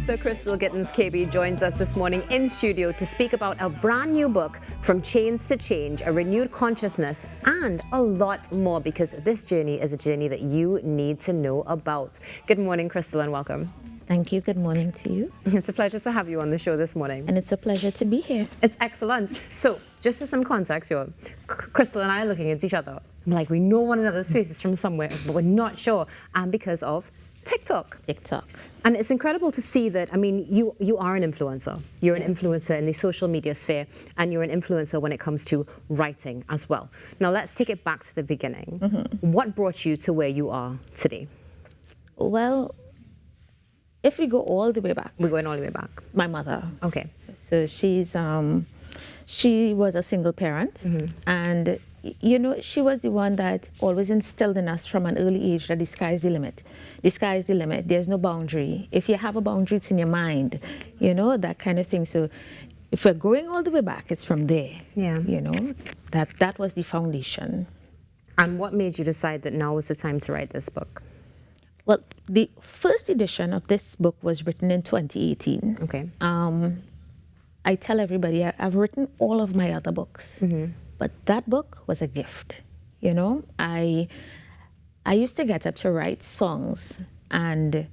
Author Crystal Gittens-Cabie joins us this morning in studio to speak about a brand new book, From Chains to Change, a renewed consciousness, and a lot more, because this journey is a journey that you need to know about. Good morning, Crystal, and welcome. Thank you. Good morning to you. It's a pleasure to have you on the show this morning. And it's a pleasure to be here. It's excellent. So, just for some context, Crystal and I are looking at each other. I'm like, we know one another's faces from somewhere, but we're not sure. And because of TikTok. And it's incredible to see that, I mean, you are an influencer. You're an influencer in the social media sphere, and you're an influencer when it comes to writing as well. Now, let's take it back to the beginning. What brought you to where you are today? Well, if we go all the way back. We're going all the way back. My mother. Okay. So she was a single parent, and you know, she was the one that always instilled in us from an early age that the sky's the limit. The sky's the limit. There's no boundary. If you have a boundary, it's in your mind, you know, that kind of thing. So if we're going all the way back, it's from there. Yeah. You know, that was the foundation. And what made you decide that now was the time to write this book? Well, the first edition of this book was written in 2018. Okay. I tell everybody I've written all of my other books, but that book was a gift. You know, I used to get up to write songs, and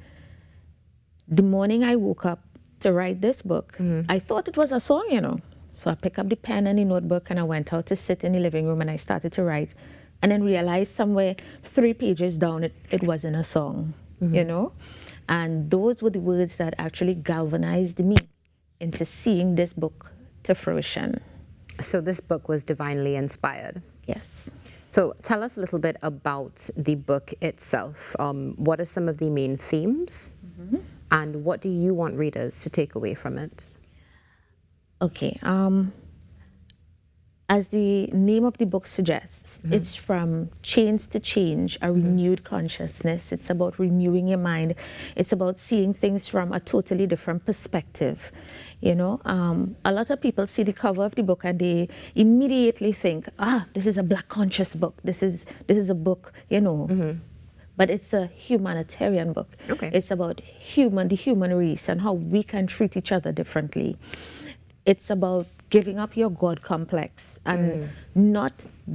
the morning I woke up to write this book, I thought it was a song, you know. So I picked up the pen and the notebook, and I went out to sit in the living room, and I started to write, and then realized somewhere 3 pages down it wasn't a song, you know. And those were the words that actually galvanized me into seeing this book to fruition. So this book was divinely inspired. Yes. So tell us a little bit about the book itself. What are some of the main themes? And what do you want readers to take away from it? Okay. As the name of the book suggests, it's from chains to change, a renewed consciousness. It's about renewing your mind. It's about seeing things from a totally different perspective. You know, a lot of people see the cover of the book and they immediately think, this is a Black conscious book. This is a book, you know. But it's a humanitarian book. Okay. It's about the human race and how we can treat each other differently. It's about giving up your God complex and not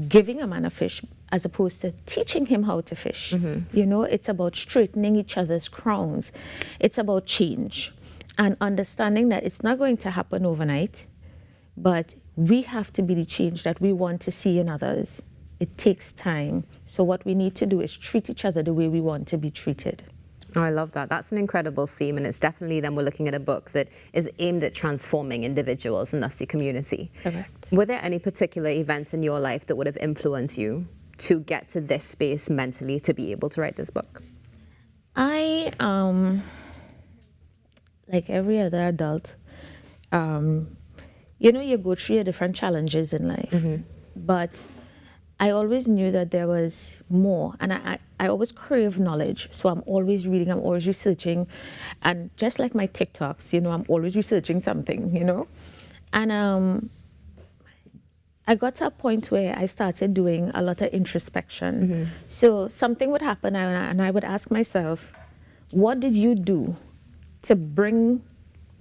giving a man a fish as opposed to teaching him how to fish. You know, it's about straightening each other's crowns. It's about change and understanding that it's not going to happen overnight, but we have to be the change that we want to see in others. It takes time. So what we need to do is treat each other the way we want to be treated. Oh, I love that. That's an incredible theme, and it's definitely then we're looking at a book that is aimed at transforming individuals and thus the community. Correct. Were there any particular events in your life that would have influenced you to get to this space mentally to be able to write this book? I, like every other adult, you know, you go through your different challenges in life, but I always knew that there was more, and I always crave knowledge. So I'm always reading, I'm always researching, and just like my TikToks, you know, I'm always researching something, you know. And I got to a point where I started doing a lot of introspection. So something would happen, and I would ask myself, what did you do to bring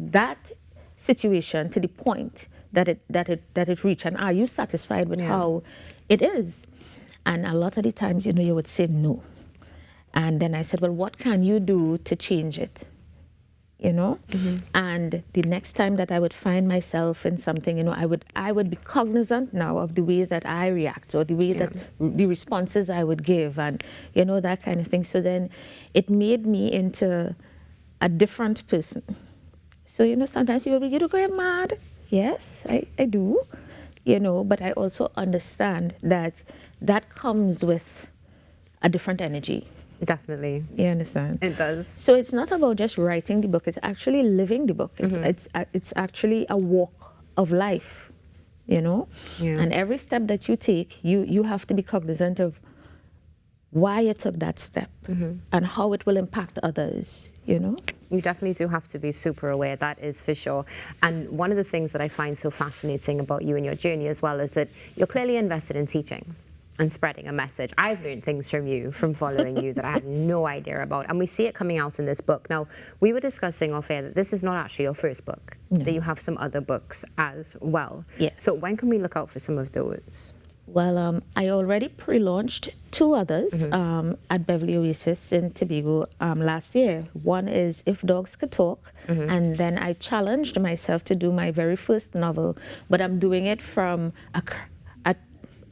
that situation to the point that it reached, and are you satisfied with how it is? And a lot of the times, you know, you would say no. And then I said, well, what can you do to change it? You know? And the next time that I would find myself in something, you know, I would be cognizant now of the way that I react, or the way that the responses I would give, and, you know, that kind of thing. So then it made me into a different person. So, you know, sometimes you don't go mad. Yes, I do. You know, but I also understand that that comes with a different energy. Definitely. You understand? It does. So it's not about just writing the book, it's actually living the book. It's actually a walk of life, you know? And every step that you take, you have to be cognizant of why you took that step and how it will impact others, you know? You definitely do have to be super aware, that is for sure. And one of the things that I find so fascinating about you and your journey as well is that you're clearly invested in teaching. and spreading a message. I've learned things from you, from following you, that I had no idea about. And we see it coming out in this book. Now, we were discussing off air that this is not actually your first book, that you have some other books as well. Yes. So when can we look out for some of those? Well, I already pre-launched 2 others at Beverly Oasis in Tobago last year. One is If Dogs Could Talk, and then I challenged myself to do my very first novel, but I'm doing it from a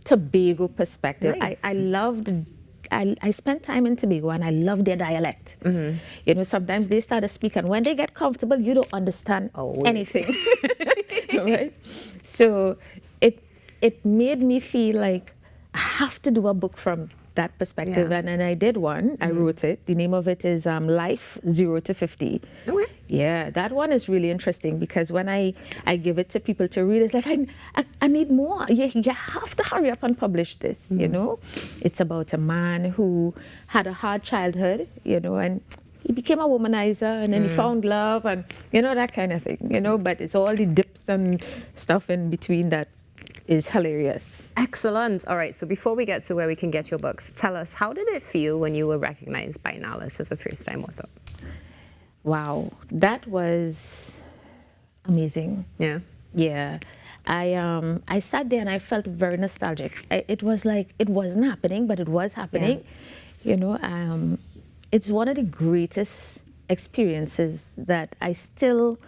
Tobago perspective. Nice. I spent time in Tobago and I love their dialect. You know, sometimes they start to speak and when they get comfortable, you don't understand anything. Right? So it made me feel like I have to do a book from that perspective. Yeah. And I did one. I wrote it. The name of it is Life 0 to 50. Okay. Yeah, that one is really interesting because when I give it to people to read, it's like, I need more. You have to hurry up and publish this, you know? It's about a man who had a hard childhood, you know, and he became a womanizer and then he found love and, you know, that kind of thing, you know? But it's all the dips and stuff in between that is hilarious. Excellent. All right, so before we get to where we can get your books, tell us, how did it feel when you were recognized by NALIS as a first-time author? Wow, that was amazing. Yeah. Yeah. I sat there and I felt very nostalgic. It was like it wasn't happening, but it was happening. Yeah. You know, it's one of the greatest experiences that I still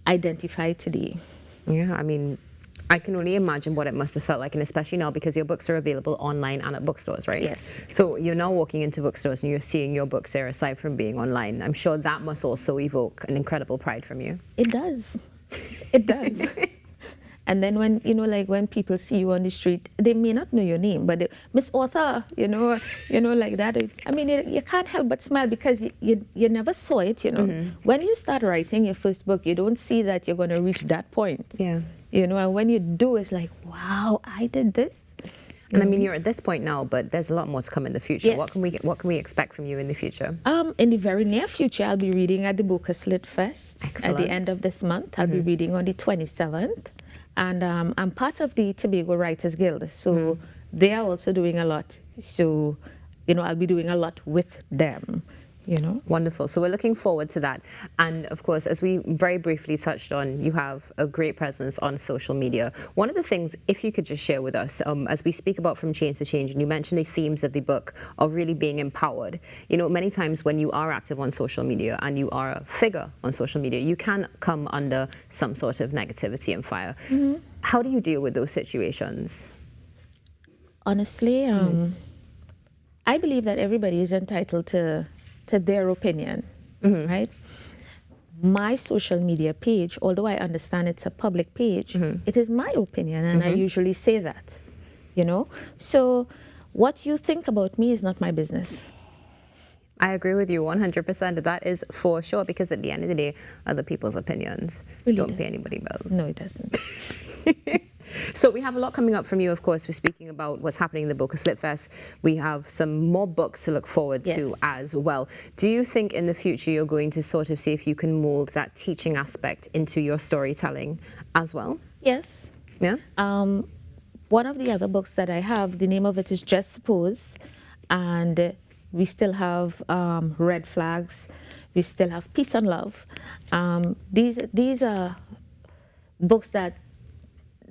identify today. Yeah, I mean, I can only imagine what it must have felt like, and especially now because your books are available online and at bookstores, right? Yes. So you're now walking into bookstores and you're seeing your books there aside from being online. I'm sure that must also evoke an incredible pride from you. It does. It does. And then when, you know, like when people see you on the street, they may not know your name, but they, Miss Author, you know, like that. I mean, you can't help but smile because you never saw it, you know. When you start writing your first book, you don't see that you're going to reach that point. Yeah. You know, and when you do, it's like, wow, I did this. And I mean, you're at this point now, but there's a lot more to come in the future. Yes. What can we expect from you in the future? In the very near future, I'll be reading at the Bocas Lit Fest. Excellent. At the end of this month. I'll be reading on the 27th. And I'm part of the Tobago Writers Guild, so they are also doing a lot. So, you know, I'll be doing a lot with them. You know? Wonderful. So we're looking forward to that. And of course, as we very briefly touched on, you have a great presence on social media. One of the things, if you could just share with us, as we speak about From Change to Change, and you mentioned the themes of the book of really being empowered. You know, many times when you are active on social media and you are a figure on social media, you can come under some sort of negativity and fire. How do you deal with those situations? Honestly, I believe that everybody is entitled to their opinion, right? My social media page, although I understand it's a public page, it is my opinion, and I usually say that, you know? So what you think about me is not my business. I agree with you 100%. That is for sure, because at the end of the day, other people's opinions don't pay anybody bills. No, it doesn't. So we have a lot coming up from you, of course. We're speaking about what's happening in the Bocas Lit Fest. We have some more books to look forward to as well. Do you think in the future you're going to sort of see if you can mold that teaching aspect into your storytelling as well? Yes. Yeah? One of the other books that I have, the name of it is Just Suppose, and we still have Red Flags. We still have Peace and Love. These are books that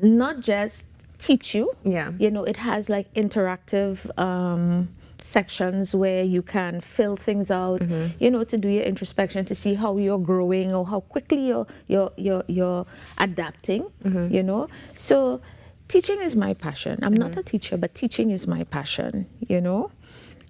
not just teach you. Yeah. You know, it has like interactive sections where you can fill things out, you know, to do your introspection, to see how you're growing or how quickly you're adapting, you know. So teaching is my passion. I'm not a teacher, but teaching is my passion, you know.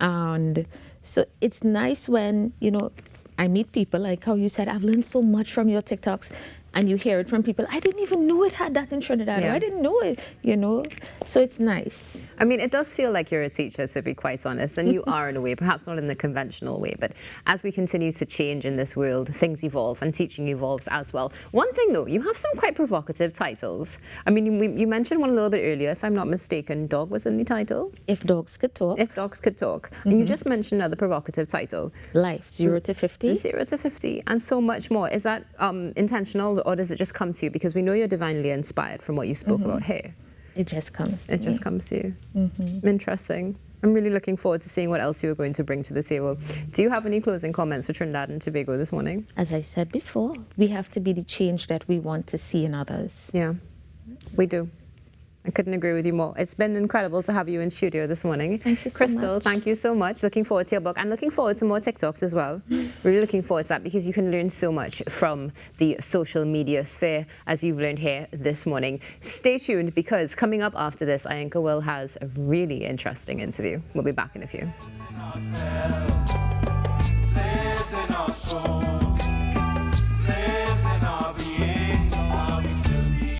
And so it's nice when, you know, I meet people, like how you said, I've learned so much from your TikToks. And you hear it from people, I didn't even know it had that in Trinidad. Or I didn't know it, you know. So it's nice. I mean, it does feel like you're a teacher, to be quite honest, and you are in a way, perhaps not in the conventional way, but as we continue to change in this world, things evolve and teaching evolves as well. One thing though, you have some quite provocative titles. I mean, you mentioned one a little bit earlier, if I'm not mistaken, Dog was in the title? If Dogs Could Talk. If Dogs Could Talk. And you just mentioned another provocative title. Life, 0 to 50. 0 to 50, and so much more. Is that intentional, or does it just come to you? Because we know you're divinely inspired from what you spoke about here. It just comes to It just comes to you. Interesting. I'm really looking forward to seeing what else you are going to bring to the table. Do you have any closing comments for Trinidad and Tobago this morning? As I said before, we have to be the change that we want to see in others. Yeah, we do. I couldn't agree with you more. It's been incredible to have you in studio this morning. Thank you so Crystal, much. thank you so much. Looking forward to your book and looking forward to more TikToks as well. Really looking forward to that because you can learn so much from the social media sphere as you've learned here this morning. Stay tuned because coming up after this, Ianka Will has a really interesting interview. We'll be back in a few. Saves in our soul.